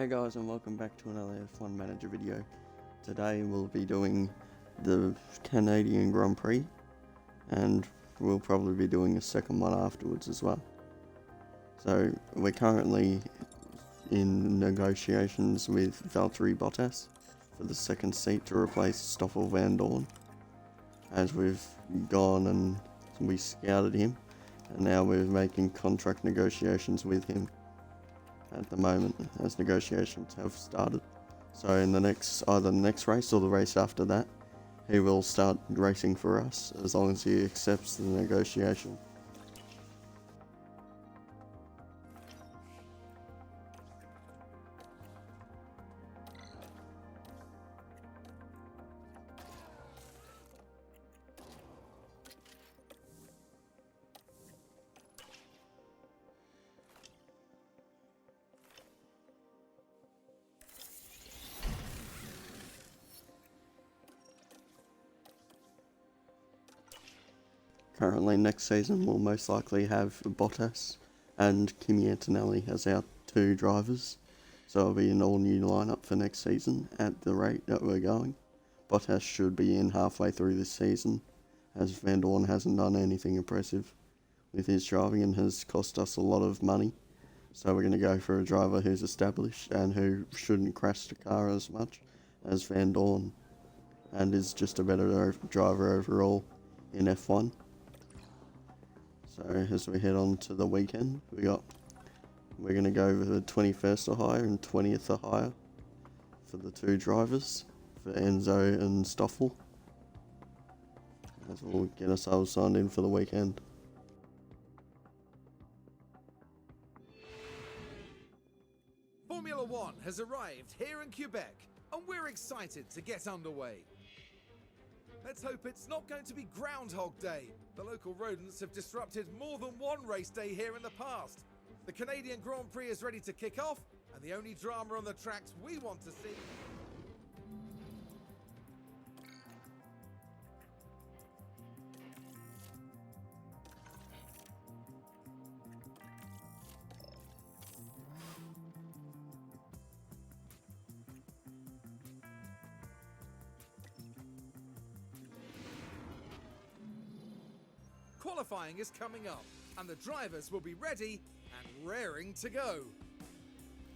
Hey guys, and welcome back to another F1 Manager video. Today we'll be doing the Canadian Grand Prix, and we'll probably be doing a second one afterwards as well. So we're currently in negotiations with Valtteri Bottas for the second seat to replace Stoffel Van Dorn, as we've gone and we scouted him, and now we're making contract negotiations with him at the moment, as negotiations have started. So in the next, either the next race or the race after that, he will start racing for us as long as he accepts the negotiation. Currently, next season we'll most likely have Bottas and Kimi Antonelli as our two drivers, so it'll be an all-new lineup for next season at the rate that we're going. Bottas should be in halfway through this season, as Van Dorn hasn't done anything impressive with his driving and has cost us a lot of money. So we're going to go for a driver who's established and who shouldn't crash the car as much as Van Dorn, and is just a better driver overall in F1. So as we head on to the weekend, we're going to go with the 21st or higher and 20th or higher for the two drivers, for Enzo and Stoffel, as we'll get ourselves signed in for the weekend. Formula One has arrived here in Quebec, and we're excited to get underway. Let's hope it's not going to be Groundhog Day. The local rodents have disrupted more than one race day here in the past. The Canadian Grand Prix is ready to kick off, and the only drama on the tracks we want to see... Qualifying is coming up, and the drivers will be ready and raring to go.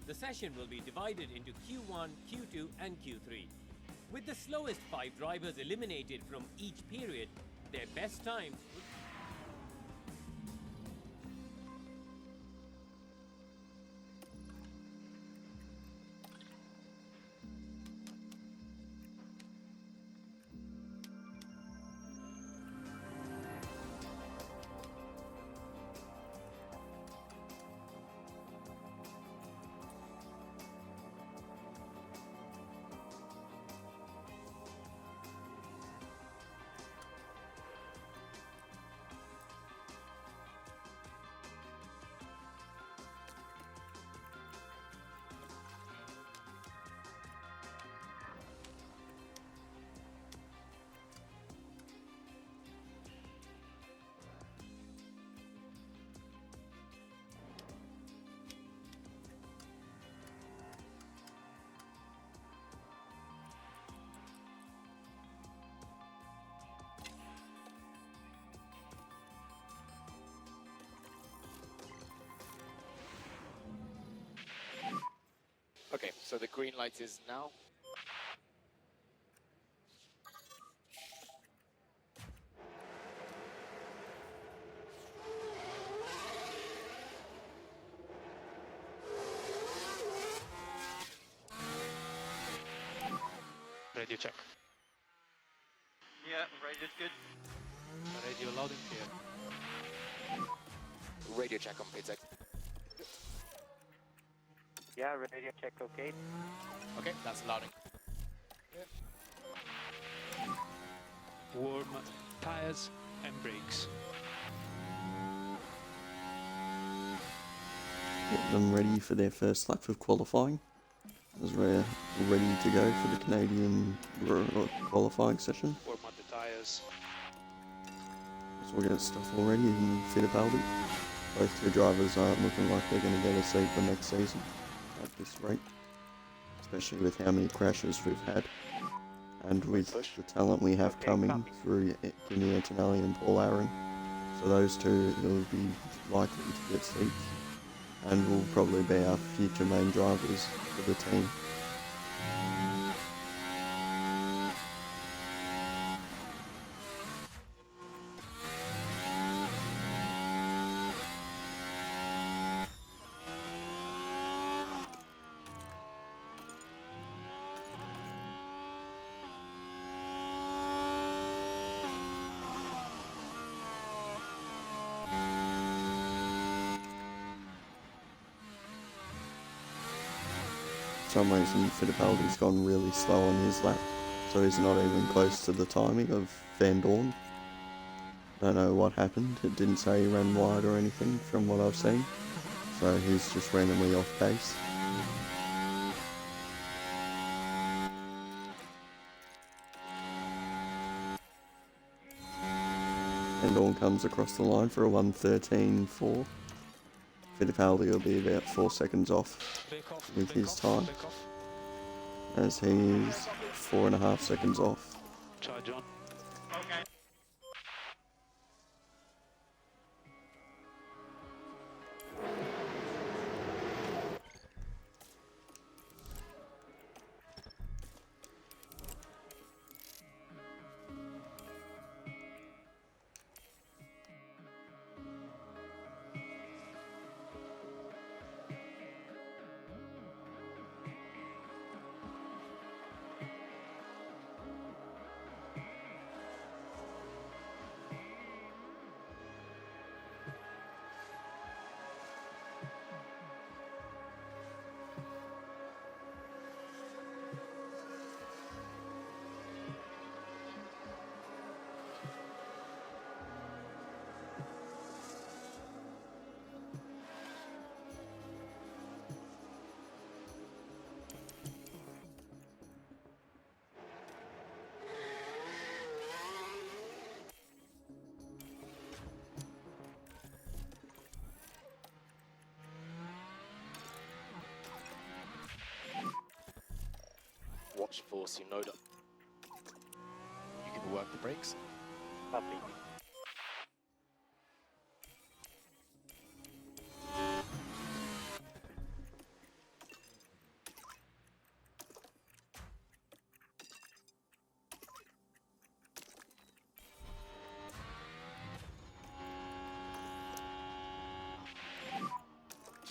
The session will be divided into Q1, Q2 and Q3. With the slowest 5 drivers eliminated from each period, their best times will... Okay, so the green light is now. Radio check. Yeah, radio's good. Radio loud and clear. Radio check on pit exit. Yeah, radio check okay. Okay, that's loud and Warm tires and brakes. Get them ready for their first lap of qualifying, as we're ready to go for the Canadian qualifying session. Warm up the tires. So we'll get stuff already in Fittipaldi. Both two drivers aren't looking like they're going to get a seat the next season at this rate. especially with how many crashes we've had, and with Push. the talent we have Okay, coming copy. through Kimi Antonelli and Paul Aaron. So those two will be likely to get seats, and will probably be our future main drivers for the team. For some reason Fittipaldi's gone really slow on his lap, so he's not even close to the timing of Van Dorn. Don't know what happened, it didn't say he ran wide or anything from what I've seen, so he's just randomly off pace. Van Dorn comes across the line for a 1:13.4. Fittipaldi will be about 4 seconds off Back off, with back his off, time, back off. as he is 4.5 seconds off. Try, John. Okay. Watch for Tsunoda. You can work the brakes. Copy.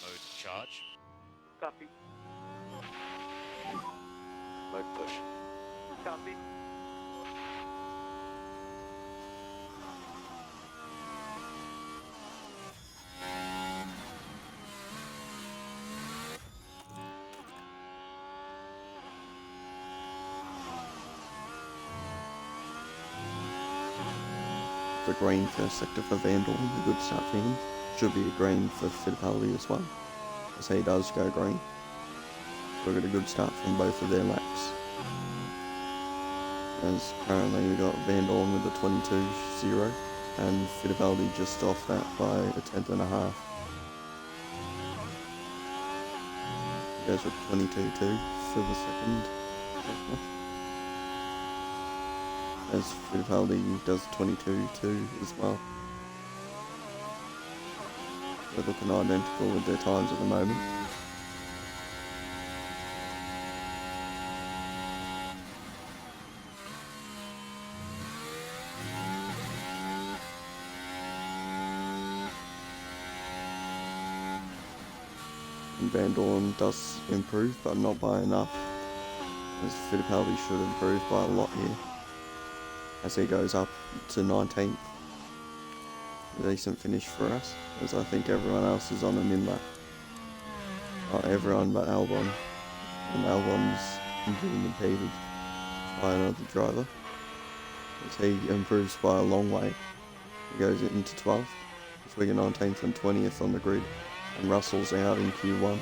Mode charge. Copy. Mode push. Copy. The green first sector for Van Dorn, a good start for him. Should be a green for Fittipaldi as well, as he does go green. We've got a good start from both of their laps. As currently we've got Van Dorn with a 22.0 and Fittipaldi just off that by a tenth and a half. He goes with 22.2 for the second. As Fittipaldi does 22.2 as well. They're looking identical with their times at the moment. And Van Dorn does improve, but not by enough, as Fittipaldi should improve by a lot here, as he goes up to 19th. A decent finish for us, as I think everyone else is on an in-lap. Everyone but Albon, and Albon's being impeded by another driver, as he improves by a long way. He goes into 12th, as we get 19th and 20th on the grid, and Russell's out in Q1.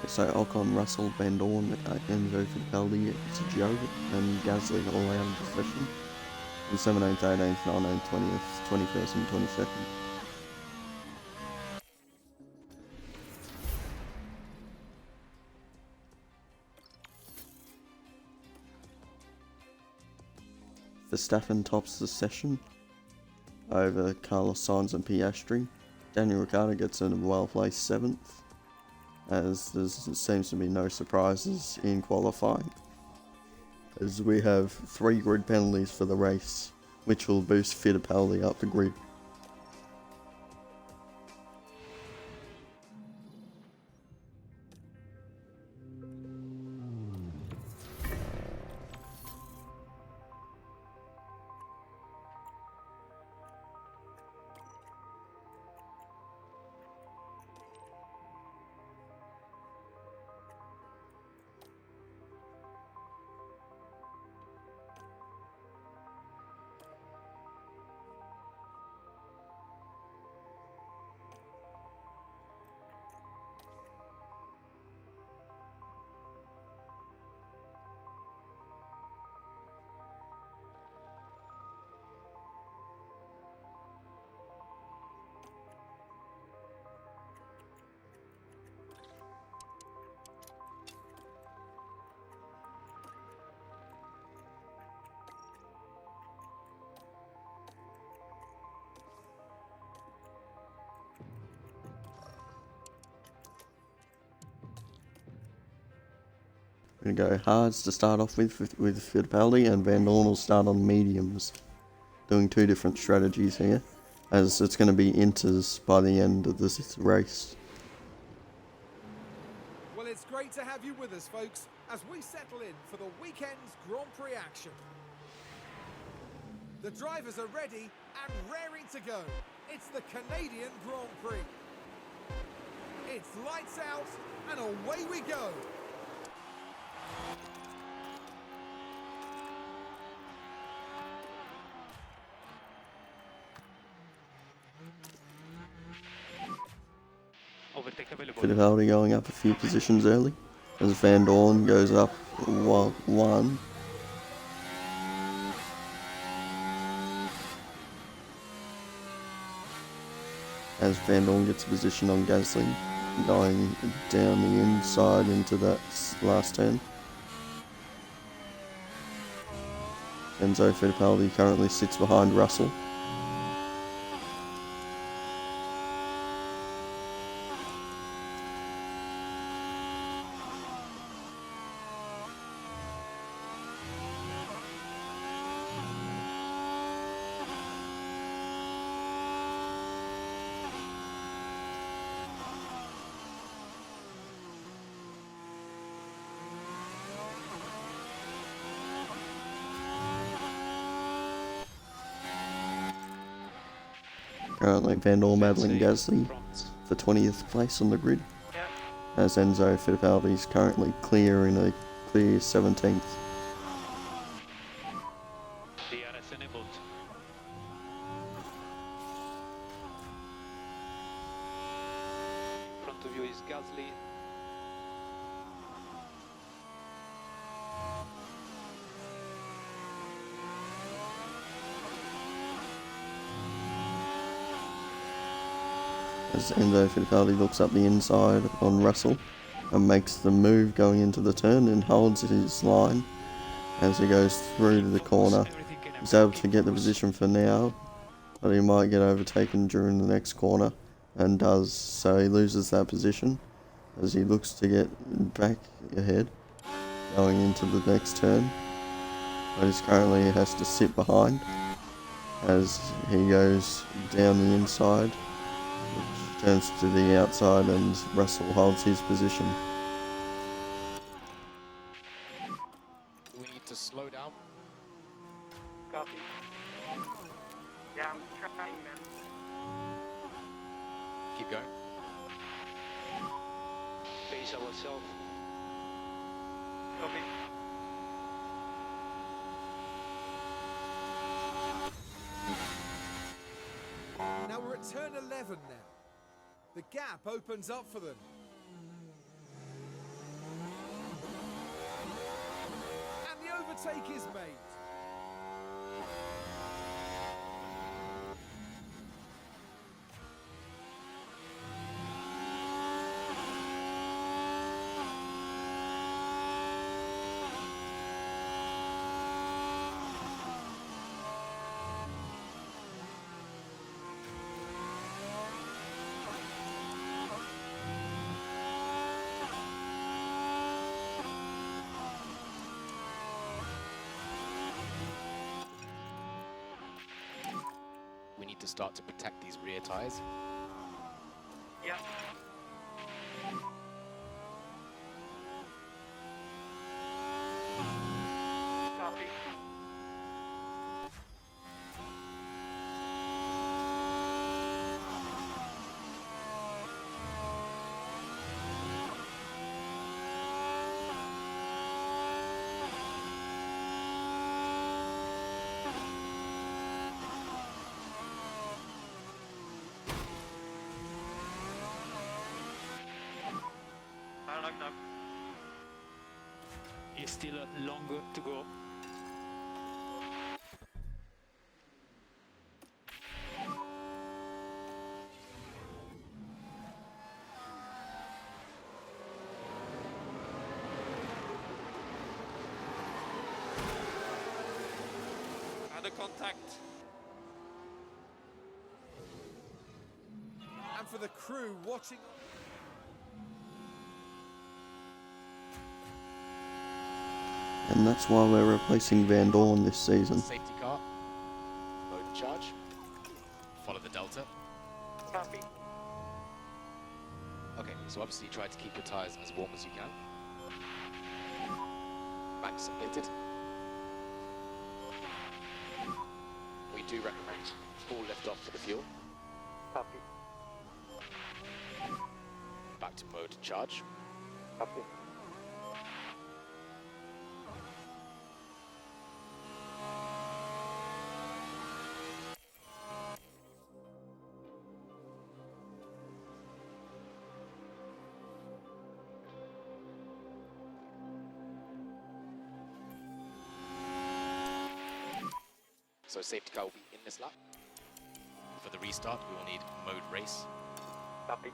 So Ocon, Russell, Van Dorn, Enzo Fittipaldi, Joe, and Gasly all out of the session. The 17th, 18th, 19th, 20th, 21st and 22nd. Verstappen tops the session over Carlos Sainz and Piastri. Daniel Ricciardo gets a well-placed 7th, as there seems to be no surprises in qualifying, as we have 3 grid penalties for the race, which will boost Fittipaldi up the grid. We're going to go hards to start off with Fittipaldi, and Van Dorn will start on mediums, doing 2 different strategies here, as it's going to be inters by the end of this race. Well, it's great to have you with us, folks, as we settle in for the weekend's Grand Prix action. The drivers are ready and raring to go. It's the Canadian Grand Prix. It's lights out and away we go. Overtake available. Fittipaldi going up a few positions early, as Van Dorn goes up 1. As Van Dorn gets a position on Gasly, going down the inside into that last turn. Enzo Fittipaldi currently sits behind Russell. Currently Van Dorn battling Gasly for 20th place on the grid, as Enzo Fittipaldi is currently clear in a clear 17th. DRS enabled. Front of you is Gasly. As Enzo Fittipaldi looks up the inside on Russell and makes the move going into the turn and holds his line as he goes through to the corner. He's able to get the position for now, but he might get overtaken during the next corner, and does, so he loses that position as he looks to get back ahead going into the next turn, but he currently has to sit behind as he goes down the inside, which turns to the outside, and Russell holds his position. We need to slow down. Copy. Yeah, I'm trying, man. Keep going. Pace ourselves. Copy. Now we're at turn 11 now. The gap opens up for them. overtake is made. We need to start to protect these rear tyres. Yep. Copy. No. It's still long to go. Under contact. And for the crew watching. And that's why we're replacing Van Dorn this season. Safety car. Mode and charge. Follow the delta. Copy. Okay, so obviously try to keep your tyres as warm as you can. Bank submitted. We do recommend full lift off for the fuel. Copy. Back to mode and charge. Copy. So safety car will be in this lap. For the restart, we will need mode race. Copy.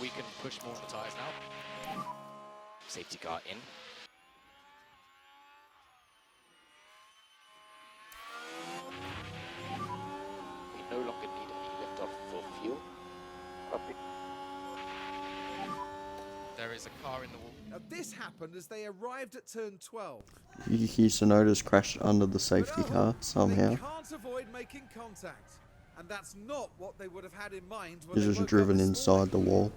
We can push more on the tyres now. Safety car in. We no longer need any lift off for fuel. Copy. There is a car in the wall. Now this happened as they arrived at turn 12. Yuki Tsunoda's crashed under the safety But, car they somehow. can't avoid making contact. And that's not what they would have had in mind when He's they just woke up driven this inside the morning. wall.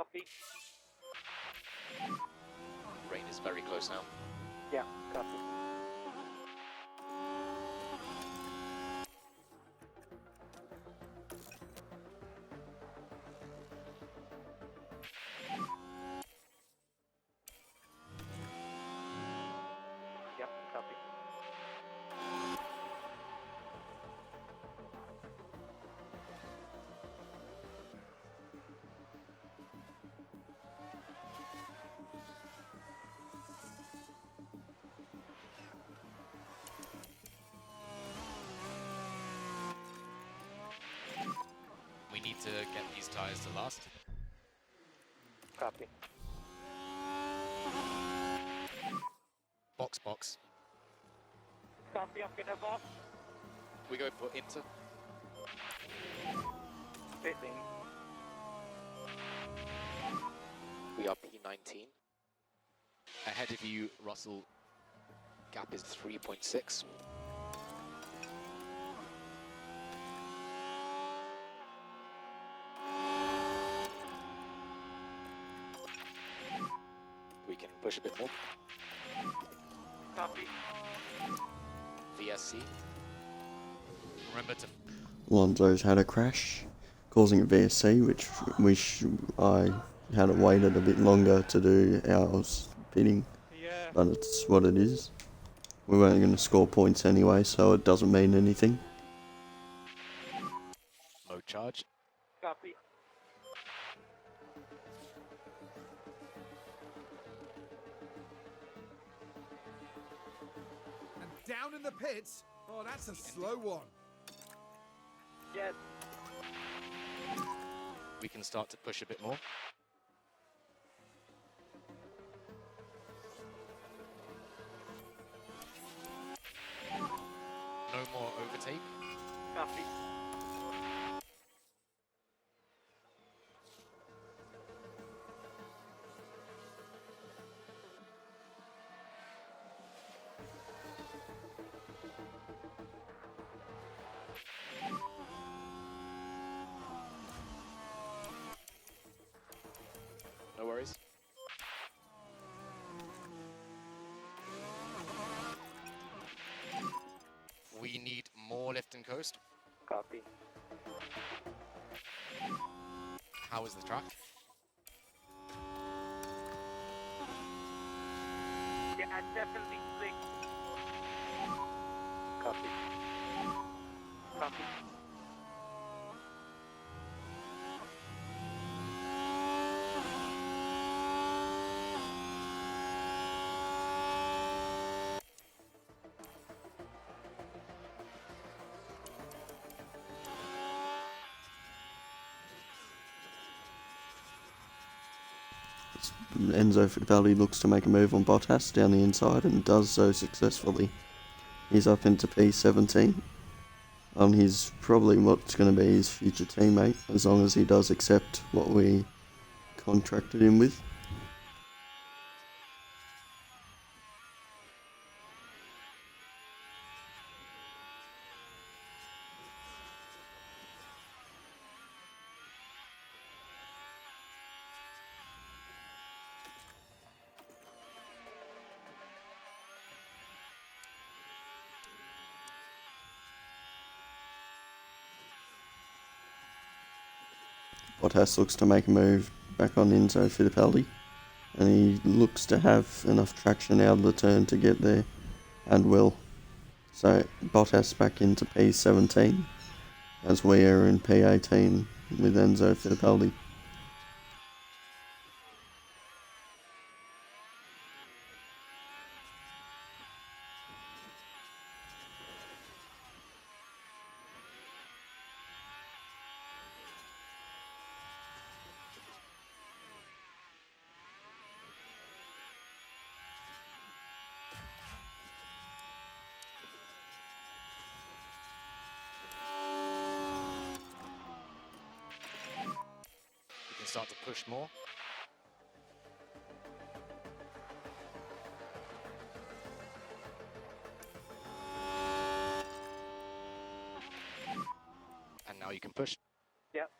Copy. Rain is very close now. Yeah, copy. Yep, copy. We need to get these tyres to last. Copy. Box, box. Copy, I'm gonna box. We go for Inter. Fitting. We are P19. Ahead of you, Russell. Gap is 3.6. We can push a bit more. Copy. VSC. Remember to Alonso's had a crash, causing a VSC, which I had it waited a bit longer to do our pitting, Yeah. but it's what it is. We weren't going to score points anyway, so it doesn't mean anything. low charge. Copy. And down in the pits. Oh, that's a slow one. Yes. We can start to push a bit more. No more overtake. Copy. No worries. We need more lift and coast. Copy. How is the track? Yeah, definitely slick. Copy. Copy. Enzo Fittipaldi looks to make a move on Bottas down the inside and does so successfully. He's up into P17 on his probably what's going to be his future teammate, as long as he does accept what we contracted him with. Bottas looks to make a move back on Enzo Fittipaldi, and he looks to have enough traction out of the turn to get there, and will. So Bottas back into P17, as we are in P18 with Enzo Fittipaldi. We can start to push more. And now you can push. Yep.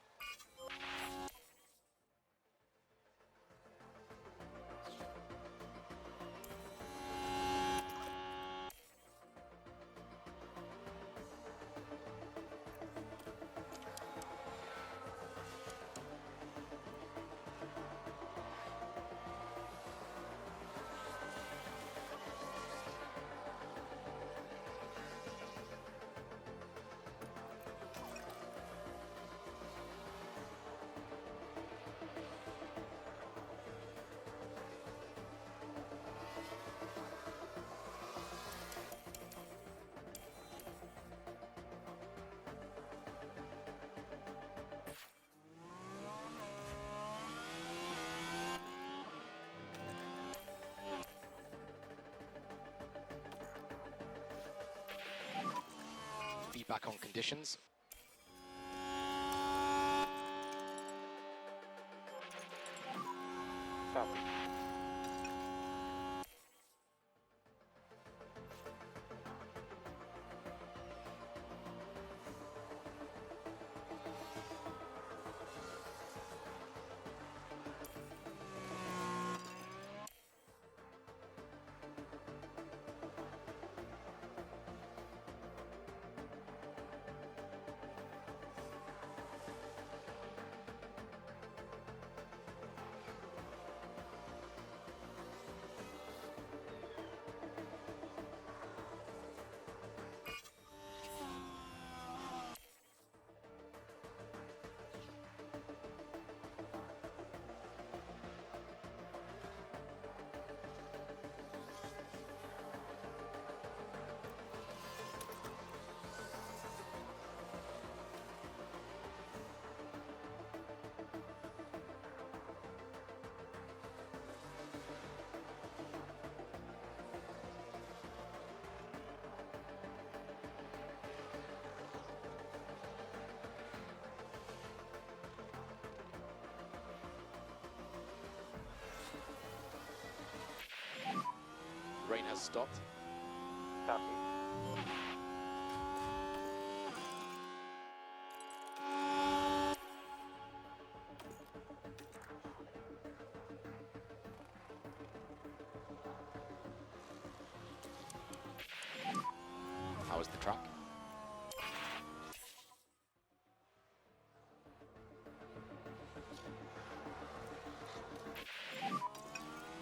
feedback on conditions. Copy. Rain has stopped. Copy. How is the track?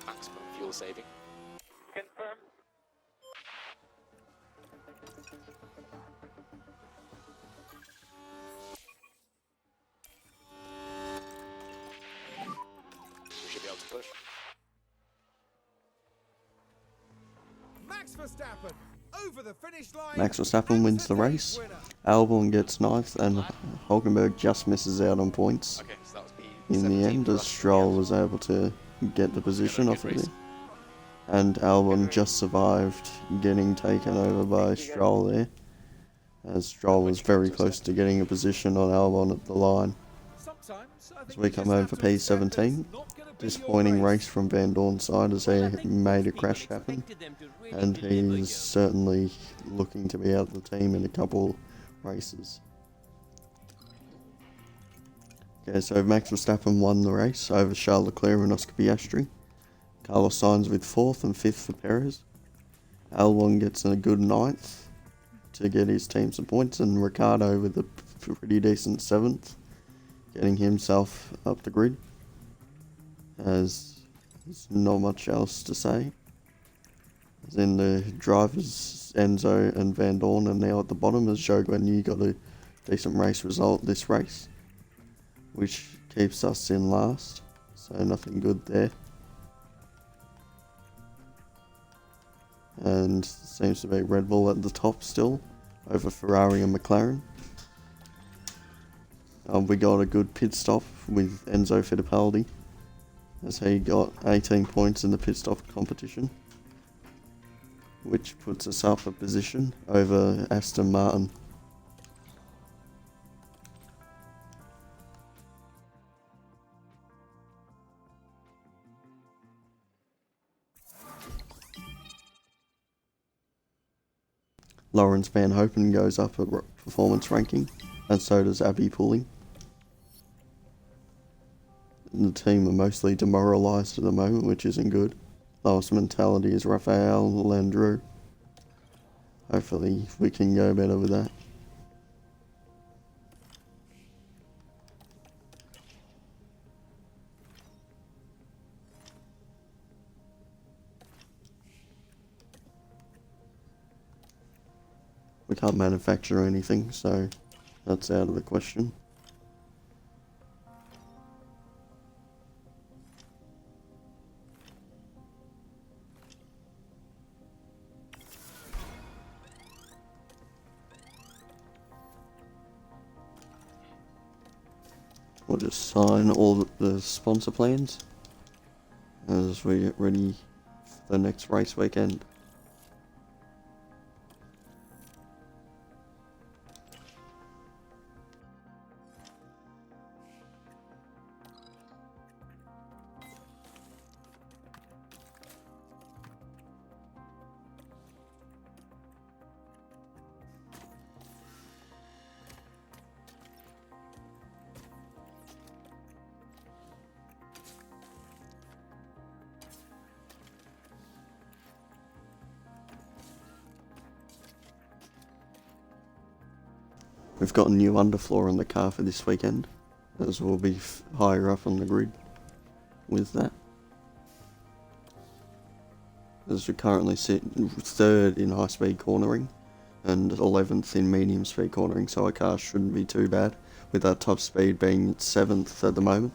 Maximum fuel saving. Confirm. We should be able to push. Max Verstappen over the finish line. Max Verstappen and wins the today's race. winner. Albon gets ninth, and Hulkenberg just misses out on points. Okay, so that was In the P17 end, for as us. Stroll was able to get the position off of it. And Albon just survived getting taken over by Stroll there, as Stroll was very close to getting a position on Albon at the line. Sometimes I think As we you come just over have for to accept that it's P17, not gonna be your disappointing race from Van Dorn's side as Well, I he think made a most crash people happen, expected them to really and deliver he's here. certainly looking to be out of the team in a couple races. Okay, so Max Verstappen won the race over Charles Leclerc and Oscar Piastri. Carlos Sainz with 4th and 5th for Perez. Albon gets a good 9th to get his team some points, and Ricciardo with a pretty decent 7th, getting himself up the grid. As there's not much else to say. As in the drivers, Enzo and Van Dorn are now at the bottom, as Zhou Guanyu got a decent race result this race, which keeps us in last, so nothing good there. And seems to be Red Bull at the top still, over Ferrari and McLaren. We got a good pit stop with Enzo Fittipaldi, as he got 18 points in the pit stop competition, which puts us up a position over Aston Martin. Lawrence Van Hopen goes up a performance ranking, and so does Abby Pulling. The team are mostly demoralised at the moment, which isn't good. Lowest mentality is Rafael Landreau. Hopefully we can go better with that. We can't manufacture anything, so that's out of the question. We'll just sign all the sponsor plans as we get ready for the next race weekend. We've got a new underfloor on the car for this weekend, as we'll be higher up on the grid with that. As we currently sit 3rd in high speed cornering and 11th in medium speed cornering, so our car shouldn't be too bad, with our top speed being 7th at the moment,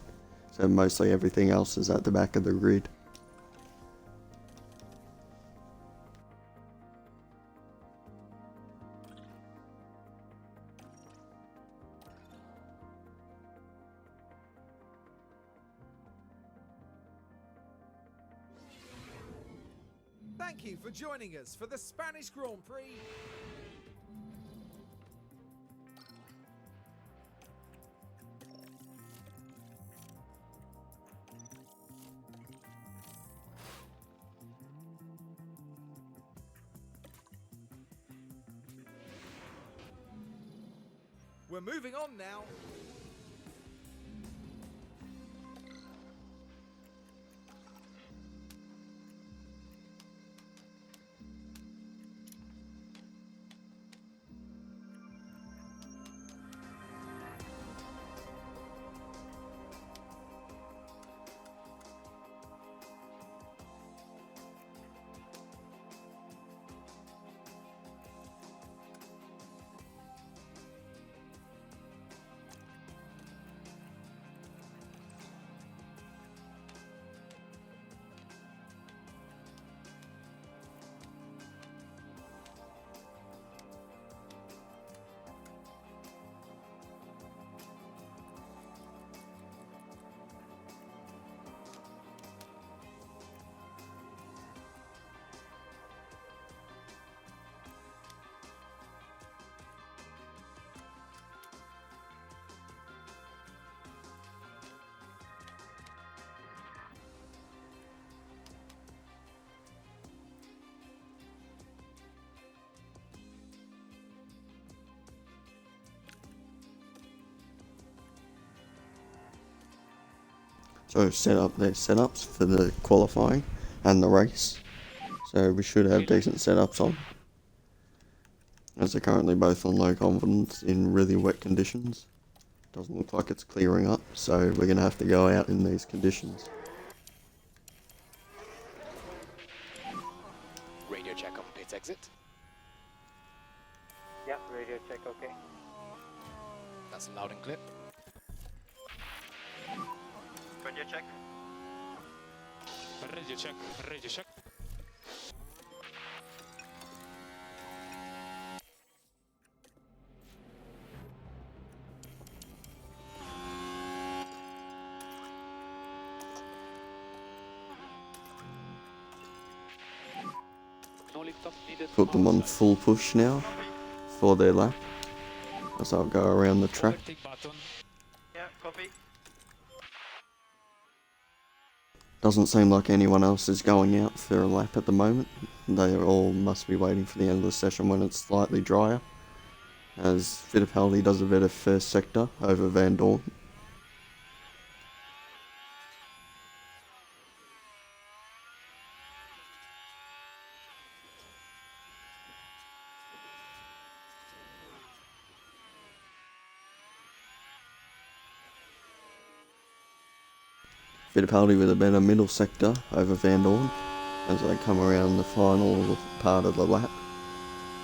so mostly everything else is at the back of the grid. Thank you for joining us for the Spanish Grand Prix. We're moving on now. So set up their setups for the qualifying and the race. So we should have decent setups on, as they're currently both on low confidence in really wet conditions. Doesn't look like it's clearing up, so we're going to have to go out in these conditions. Radio check on pit exit. Yeah, radio check, okay. That's loud and clear. Radio check. Radio check, radio check. No lift off needed. Put them on full push now for their lap, as I'll go around the track. Overtake button. Yeah, copy. Doesn't seem like anyone else is going out for a lap at the moment. They all must be waiting for the end of the session when it's slightly drier, as Fittipaldi does a bit of first sector over Van Dorn. Fittipaldi with a better middle sector over Van Dorn as they come around the final part of the lap.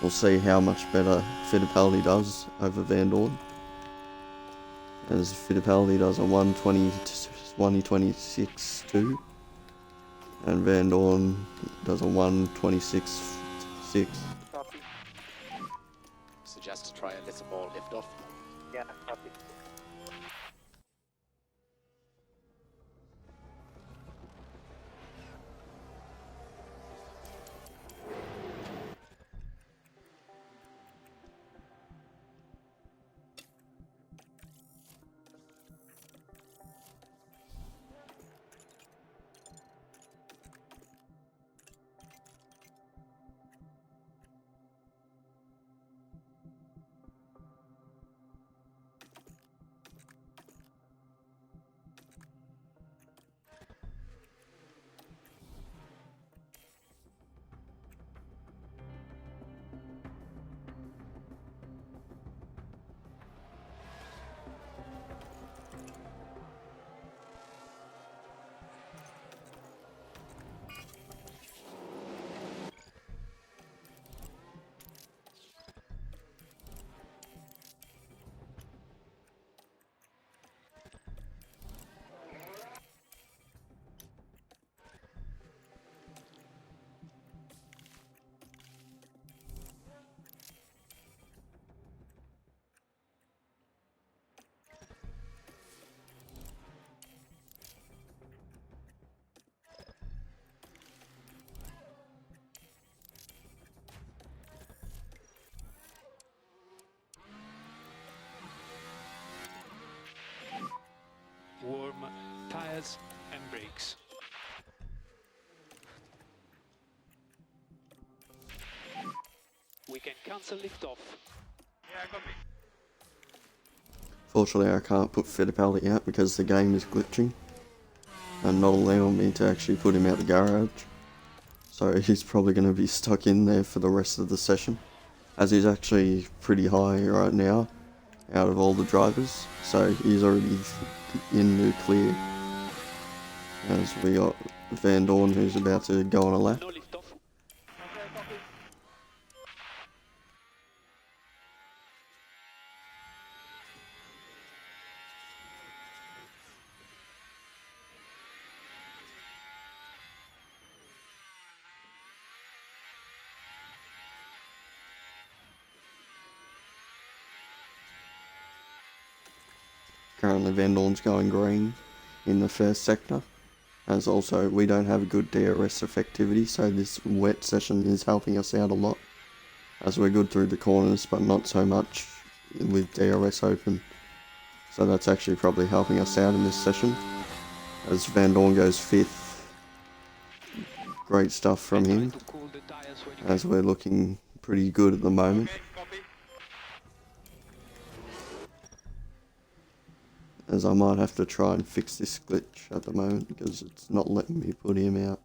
We'll see how much better Fittipaldi does over Van Dorn, as Fittipaldi does a 1:26.2 and Van Dorn does a 1:26.6. Copy. Suggest to try a little more lift off. Yeah, copy. tyres and brakes. We can cancel liftoff. Yeah, copy. Fortunately, I can't put Fittipaldi out because the game is glitching and not allowing me to actually put him out the garage. So he's probably going to be stuck in there for the rest of the session, as he's actually pretty high right now out of all the drivers. So he's already in the clear, as we got Van Dorn who's about to go on a lap. No liftoff. Okay, copy. Currently Van Dorn's going green in the first sector, as also we don't have a good DRS effectivity, so this wet session is helping us out a lot, as we're good through the corners but not so much with DRS open. So that's actually probably helping us out in this session, as Van Dorn goes 5th. Great stuff from him, To cool the tyres when you as we're looking pretty good at the moment. Okay, copy. As I might have to try and fix this glitch at the moment because it's not letting me put him out.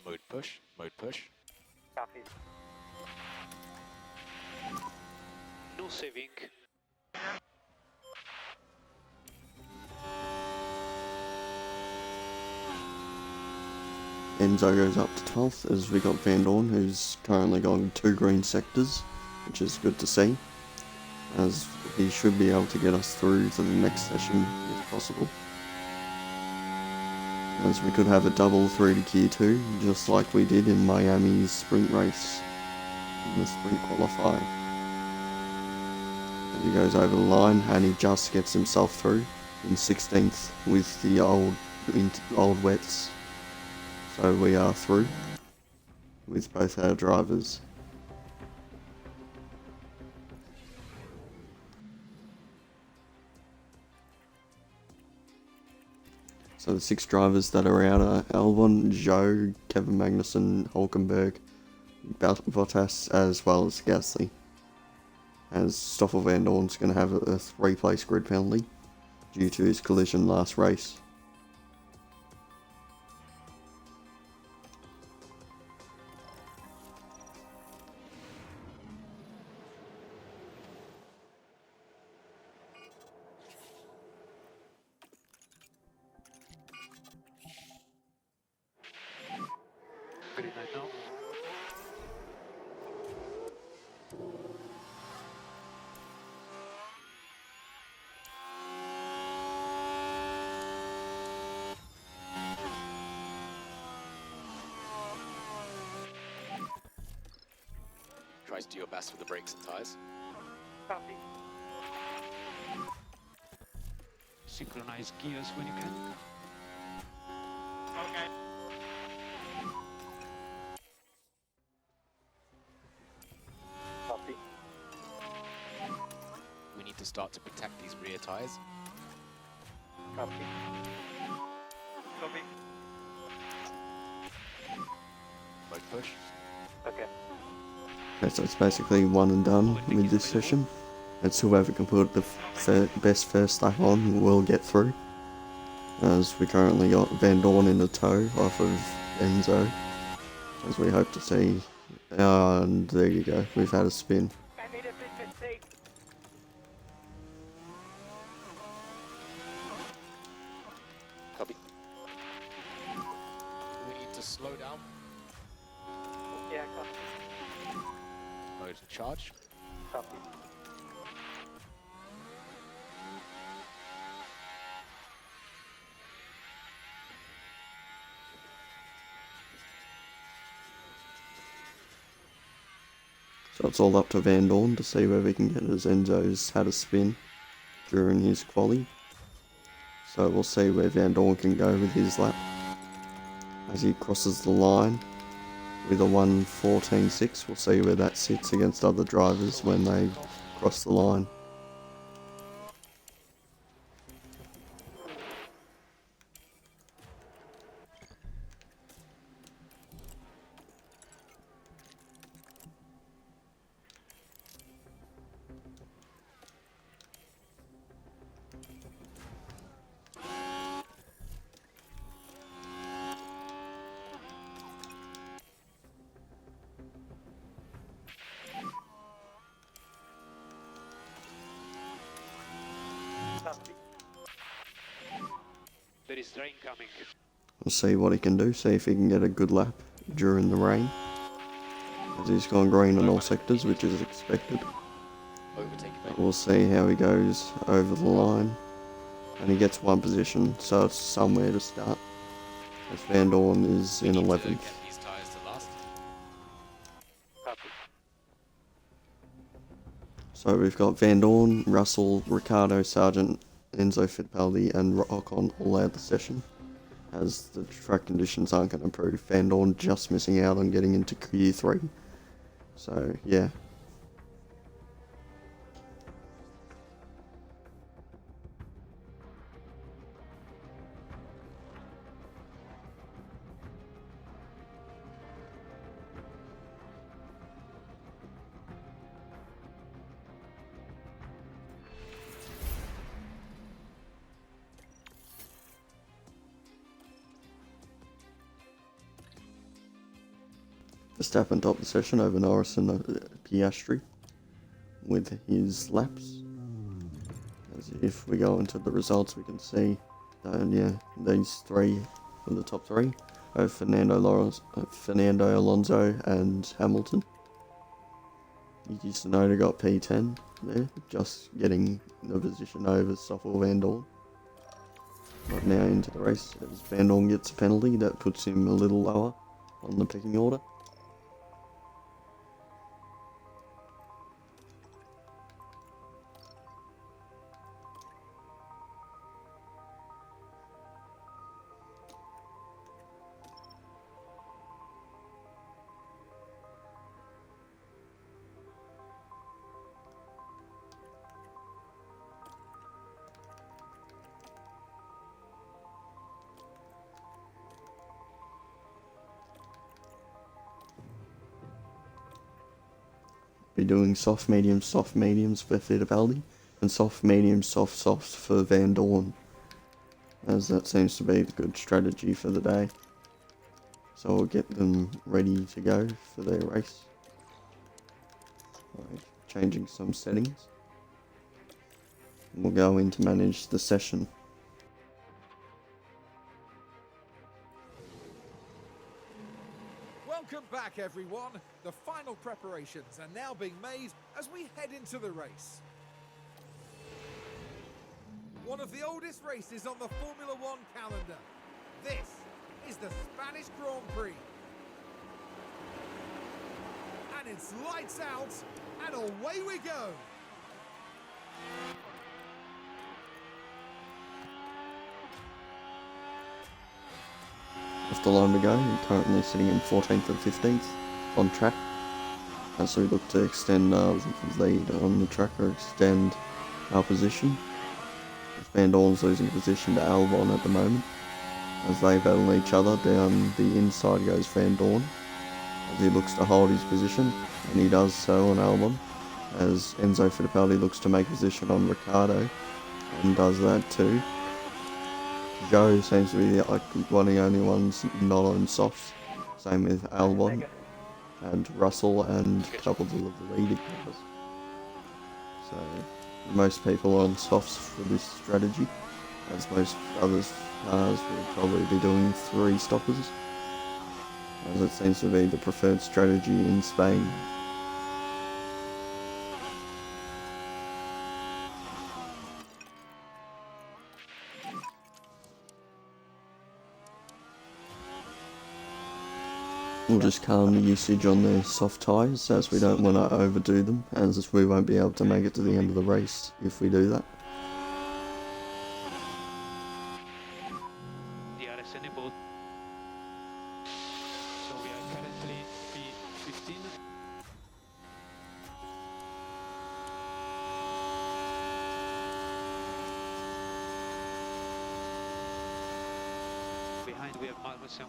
Mode push, mode push. Copy. no saving. Enzo goes up to 12th as we got Van Dorn, who's currently going 2 green sectors, which is good to see, as he should be able to get us through to the next session if possible. As we could have a double through to Gear 2, just like we did in Miami's sprint race, in the sprint qualifying. And he goes over the line and he just gets himself through in 16th with the old wets. So we are through with both our drivers. So the 6 drivers that are out are Albon, Joe, Kevin Magnussen, Hulkenberg, Bottas, as well as Gasly. As Stoffel Van Dorn's going to have a 3-place grid penalty due to his collision last race. Green light now. Try to do your best with the brakes and tyres. Copy. Synchronize gears when you can. Okay. Copy. We need to start to protect these rear tyres. Copy. Copy. Mode push. Okay. Okay, so it's basically one and done with this session. It's whoever can put the best first lap on will get through. As we currently got Van Dorn in the tow off of Enzo, as we hope to see. And there you go, we've had a spin. I made a big mistake. Copy. We need to slow down. Yeah, copy. Mode and charge. Copy. So it's all up to Van Dorn to see whether he can get his Enzo's had a spin during his quali. So we'll see where Van Dorn can go with his lap as he crosses the line with a 1:14.6. We'll see where that sits against other drivers when they cross the line. Copy. There is rain coming. We'll see what he can do, see if he can get a good lap during the rain. As he's gone green on all sectors, which is expected. Overtake But we'll see how he goes over the line. And he gets one position, so it's somewhere to start. As Van Dorn is in 11th. Get these tyres to last. Copy. So we've got Van Dorn, Russell, Ricardo, Sargent, Enzo Fittipaldi and Ocon all out the session. As the track conditions aren't going to improve. Van Dorn just missing out on getting into Q3. So yeah. Verstappen topped the session over Norris and Piastri with his laps. As if we go into the results, we can see that yeah, these three were the top three over Fernando Alonso and Hamilton. Yuki Tsunoda got P10 there, just getting the position over Stoffel Van Dorn. Right now into the race, as Van Dorn gets a penalty that puts him a little lower on the pecking order. Be doing soft mediums for Fittipaldi and soft mediums softs for Van Dorn, as that seems to be the good strategy for the day. So we'll get them ready to go for their race. Right, changing some settings. We'll go in to manage the session. Welcome back, everyone. The final preparations are now being made as we head into the race. One of the oldest races on the Formula One calendar. This is the Spanish Grand Prix. And it's lights out, and away we go. With the line to go, we're currently sitting in 14th and 15th on track. As we look to extend our lead on the track or extend our position. Van Dorn's losing position to Albon at the moment. As they battle each other, down the inside goes Van Dorn. As he looks to hold his position, and he does so on Albon. as Enzo Fittipaldi looks to make position on Ricciardo and does that too. Joe seems to be like one of the only ones not on softs. Same with Albon and Russell and a couple of the leading cars. So most people on softs for this strategy, as most other cars will probably be doing 3 stoppers, as it seems to be the preferred strategy in Spain. We'll just calm the usage on the soft tyres, as we don't want to overdo them, as we won't be able to make it to the end of the race if we do that. DRS enabled. So we are currently P15. Behind we have Magnussen.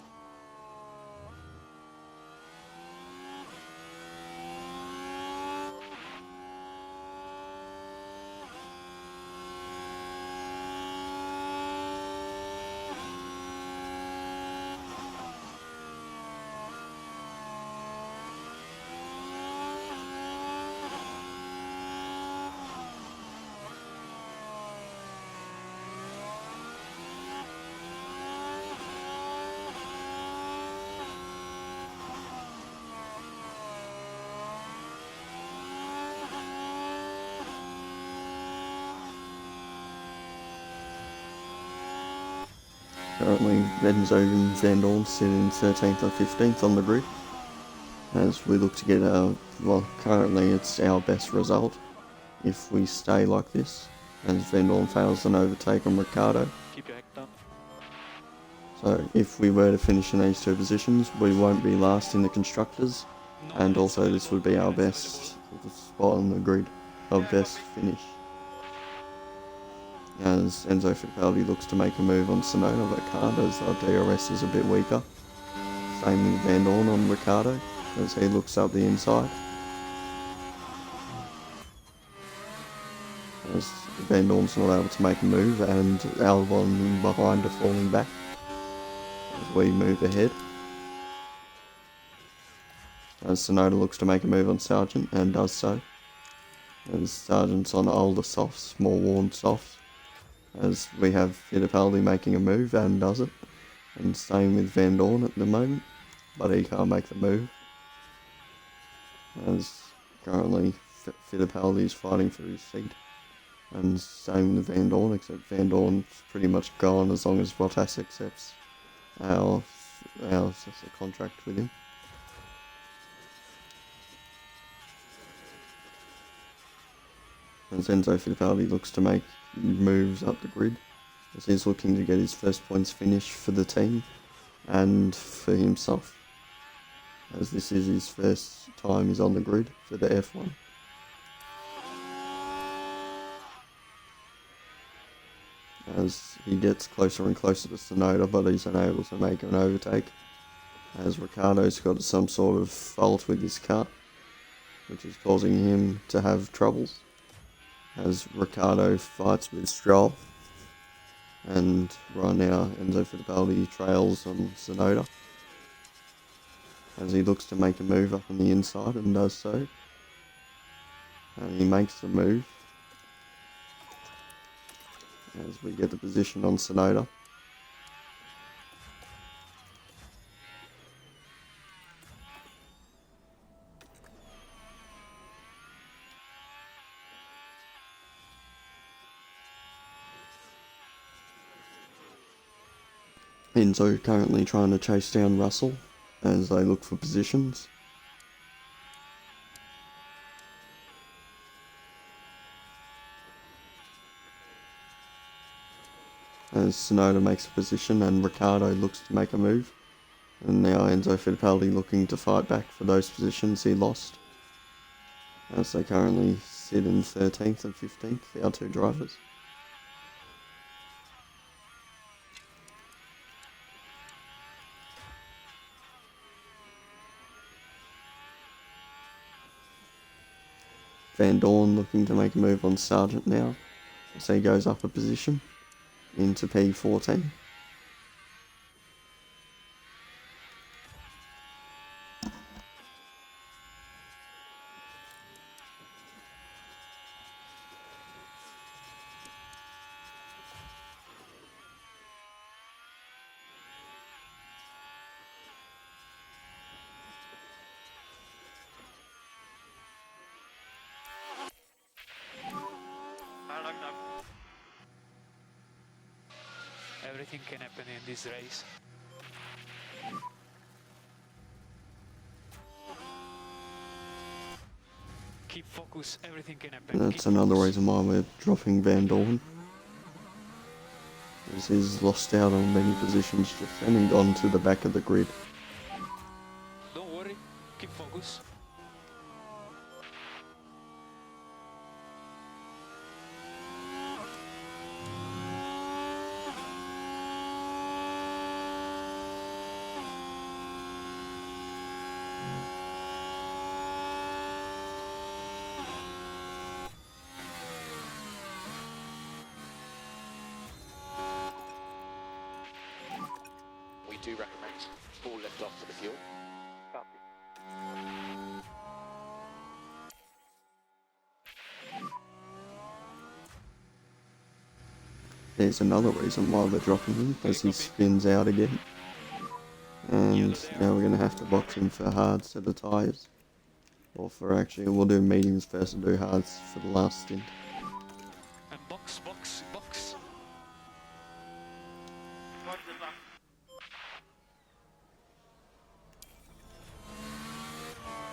Currently, Enzo and Van Dorn sit in 13th and 15th on the grid, as we look to get our, well, currently it's our best result if we stay like this, as Van Dorn fails an overtake on Ricciardo. Keep your act on. So if we were to finish in these 2 positions, we won't be last in the constructors, and also this would be our best spot on the grid, our best finish. As Enzo Fittipaldi looks to make a move on Tsunoda, but can't, as our DRS is a bit weaker. Same with Van Dorn on Ricciardo, as he looks up the inside. As Van Dorn's not able to make a move, and Albon behind are falling back as we move ahead. As Tsunoda looks to make a move on Sargent, and does so. As Sargent's on older softs, more worn softs. As we have Fittipaldi making a move and does it, and same with Van Dorn at the moment, but he can't make the move. As currently Fittipaldi is fighting for his seat, and same with Van Dorn, except Van Dorn's pretty much gone as long as Bottas accepts our contract with him. As Enzo Fittipaldi looks to make moves up the grid, as he's looking to get his first points finish for the team and for himself, as this is his first time he's on the grid for the F1. As he gets closer and closer to Tsunoda, but he's unable to make an overtake, as Ricciardo's got some sort of fault with his car, which is causing him to have troubles, as Ricciardo fights with Stroll, and right now Enzo Fittipaldi trails on Tsunoda, as he looks to make a move up on the inside and does so, and he makes the move, as we get the position on Tsunoda. Enzo currently trying to chase down Russell as they look for positions. As Tsunoda makes a position and Ricciardo looks to make a move. And now Enzo Fittipaldi looking to fight back for those positions he lost, as they currently sit in 13th and 15th, our 2 drivers. Van Dorn looking to make a move on Sargent now, so he goes up a position into P14. Everything can happen in this race. Keep focus, everything can happen. And that's Keep another focus. reason why we're dropping Van Dorn. As he's lost out on many positions just then and gone to the back of the grid. Don't worry, keep focus. We do recommend full lift off for the fuel. Copy. There's another reason why we're dropping him, as he spins out again. And now we're going to have to box him for hard set of tyres. Or for actually, we'll do mediums first and do hards for the last stint. And box, box, box.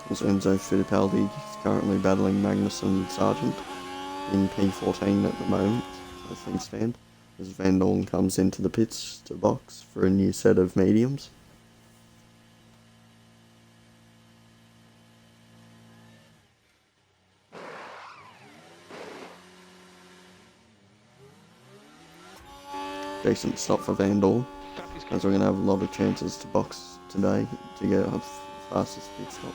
As Enzo Fittipaldi is currently battling Magnussen and Sargent in P14 at the moment, as things stand. As Van Dorn comes into the pits to box for a new set of mediums. Decent stop for Van Dorn, as we're going to have a lot of chances to box today to get our fastest pit stop.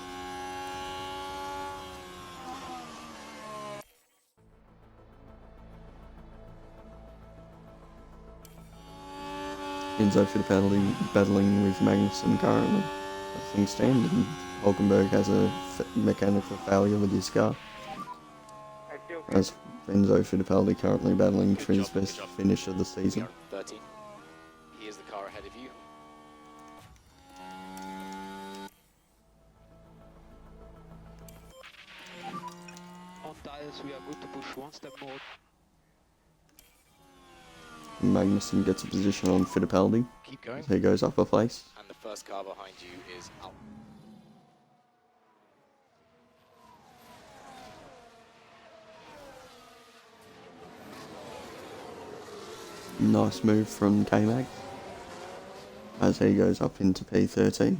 Enzo Fittipaldi battling with Magnussen currently, as things stand, and Hulkenberg has a mechanical failure with his car. I feel As Enzo Fittipaldi currently battling Good Trin's job, good best job. finish of the We season. are 13. He is the car ahead of you. On tires, we are good to push one step more. Magnussen gets a position on Fittipaldi Keep going. as he goes up a place. And the first car behind you is out. Nice move from K-Mag as he goes up into P13.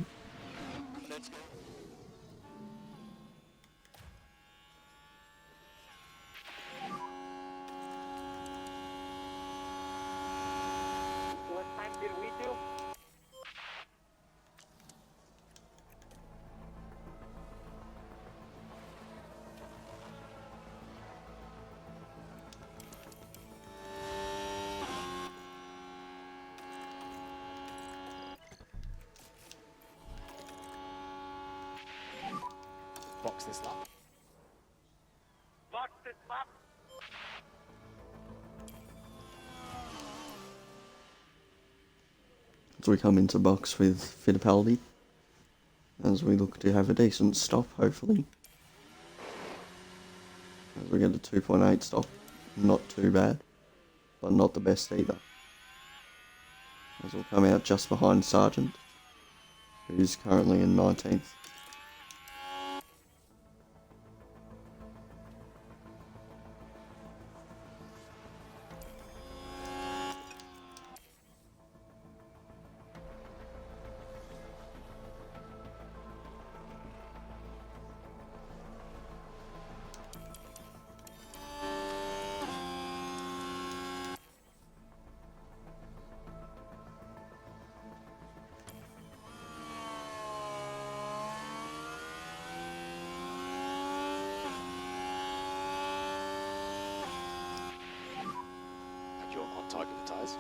what time did we do? Box this lap. Box this lap. As we come into box with Fittipaldi, as we look to have a decent stop, hopefully. As we get a 2.8 stop, not too bad, but not the best either. As we'll come out just behind Sargent, who's currently in 19th. target the tyres.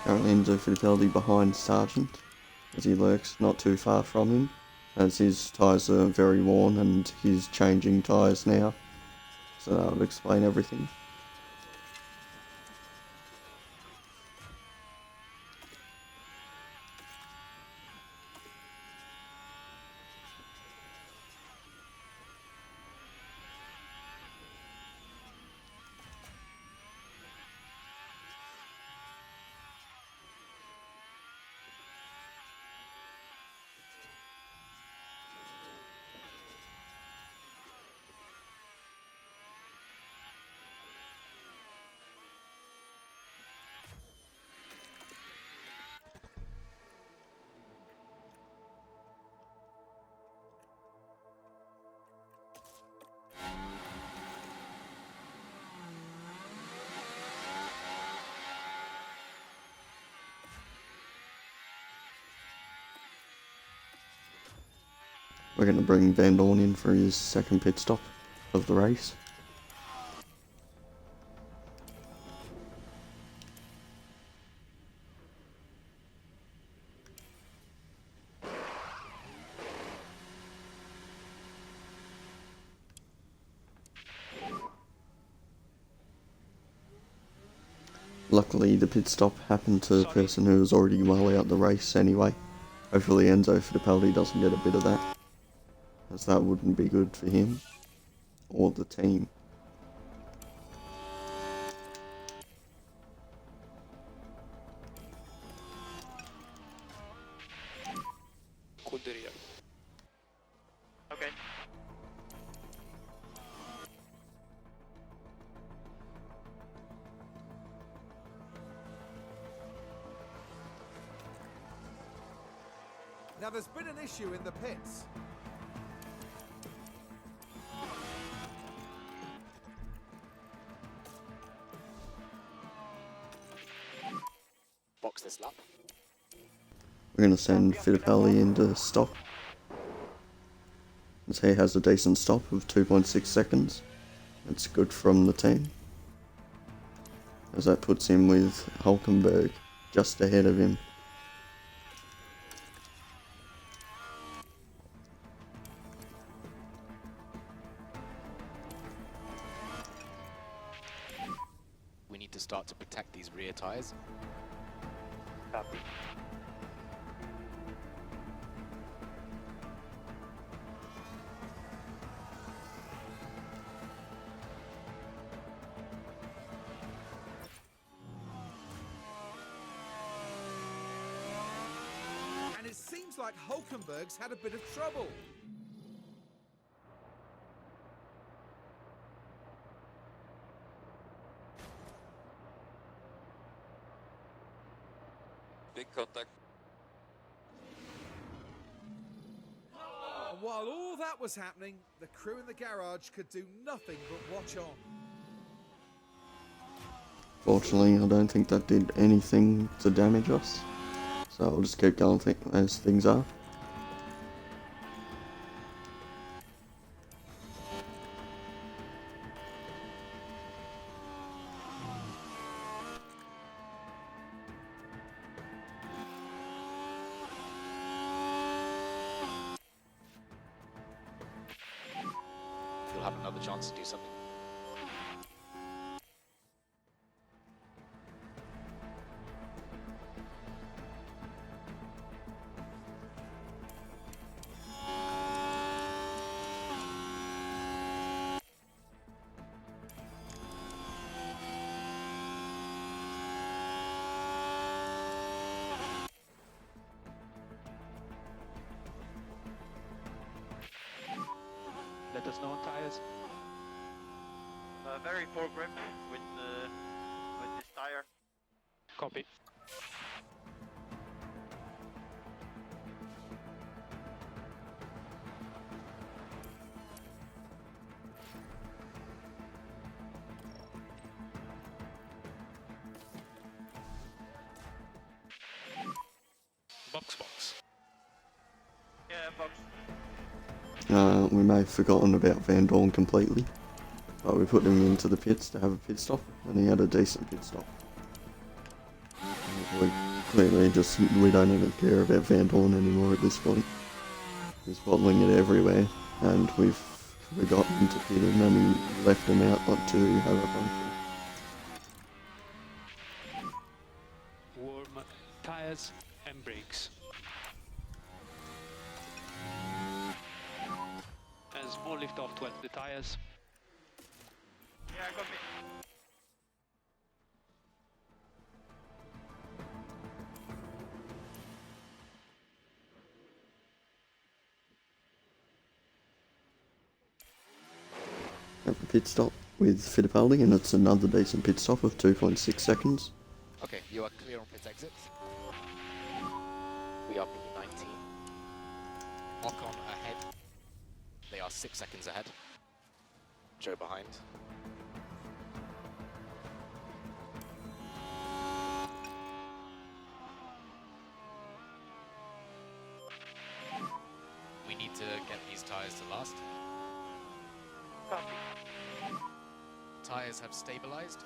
Currently Enzo Fittipaldi behind Sargent, as he lurks not too far from him, as his tyres are very worn and he's changing tyres now, so that would explain everything. We're going to bring Van Dorn in for his second pit stop of the race. Luckily the pit stop happened to the person who was already well out the race anyway. Hopefully Enzo Fittipaldi doesn't get a bit of that, as that wouldn't be good for him or the team. Scuderia. Okay. Now there's been an issue in the pits. Box this lap. We're going to send Fittipaldi into stop, as he has a decent stop of 2.6 seconds. It's good from the team, as that puts him with Hulkenberg just ahead of him. We need to start to protect these rear tyres. Copy. And it seems like Hulkenberg's had a bit of trouble. Big contact. And while all that was happening, the crew in the garage could do nothing but watch on. Fortunately, I don't think that did anything to damage us, so I'll just keep going as things are. You'll have another chance to do something. very foregrip with this tire. Copy. Box. Yeah, box. We may have forgotten about Van Dorn completely, but we put him into the pits to have a pit stop, and he had a decent pit stop. We clearly we don't even care about Van Dorn anymore at this point. He's bottling it everywhere, and we got him to pit him, and he left him out not to have a puncture. Warm tires and brakes. And small lift off to the tires. Yeah, copy. Have a pit stop with Fittipaldi, and it's another decent pit stop of 2.6 seconds. Okay, you are clear on pit exits. We are P19. Ocon ahead. They are 6 seconds ahead. Joe behind. We need to get these tyres to last. Copy. Tyres have stabilized.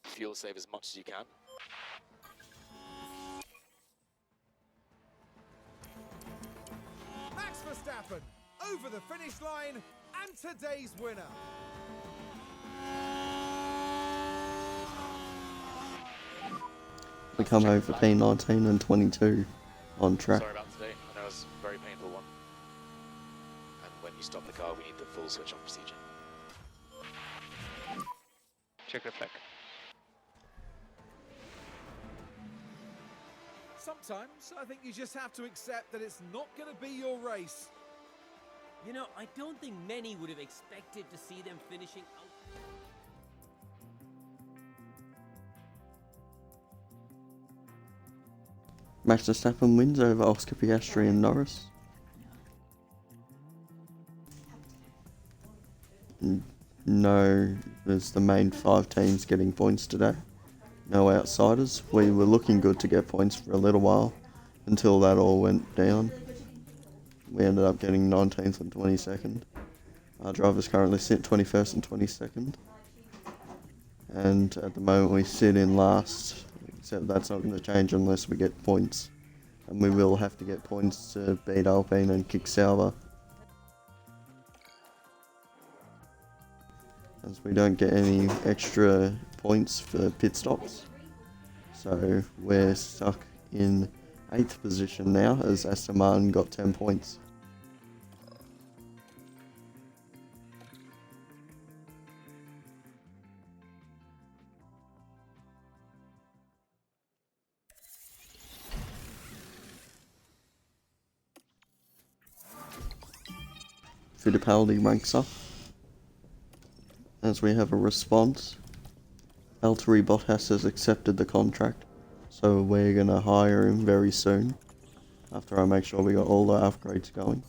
Fuel save as much as you can. Max Verstappen over the finish line and today's winner. We come over P19 and 22 on track. Sorry about today. I know it was a very painful one. And when you stop the car, we need the full switch on procedure. Check the flag. Sometimes I think you just have to accept that it's not going to be your race. You know, I don't think many would have expected to see them finishing out. Max Verstappen wins over Oscar Piastri and Norris. No, there's the main 5 teams getting points today. No outsiders. We were looking good to get points for a little while until that all went down. We ended up getting 19th and 22nd. Our drivers currently sit 21st and 22nd. And at the moment we sit in last, except that's not going to change unless we get points. And we will have to get points to beat Alpine and kick Sauber. As we don't get any extra points for pit stops. So we're stuck in 8th position now as Aston Martin got 10 points. Fittipaldi ranks up. As we have a response, Valtteri Bottas has accepted the contract, so we're gonna hire him very soon, after I make sure we got all the upgrades going.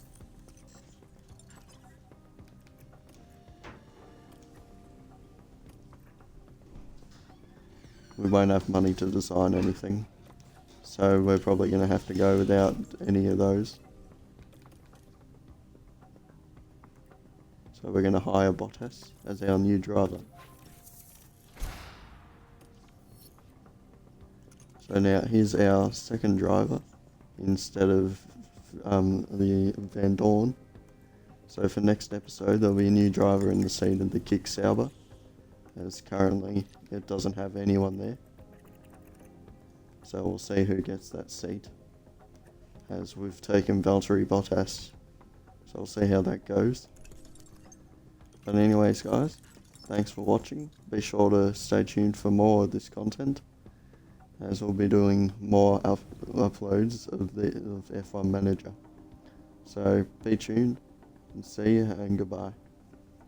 We won't have money to design anything, so we're probably gonna have to go without any of those. So we're gonna hire Bottas as our new driver. So now here's our second driver instead of the Van Dorn. So for next episode there'll be a new driver in the seat of the Kick Sauber, as currently it doesn't have anyone there. So we'll see who gets that seat, as we've taken Valtteri Bottas. So we'll see how that goes. But anyways guys, thanks for watching. Be sure to stay tuned for more of this content, as we'll be doing more uploads of F1 Manager. So be tuned, and see you, and goodbye.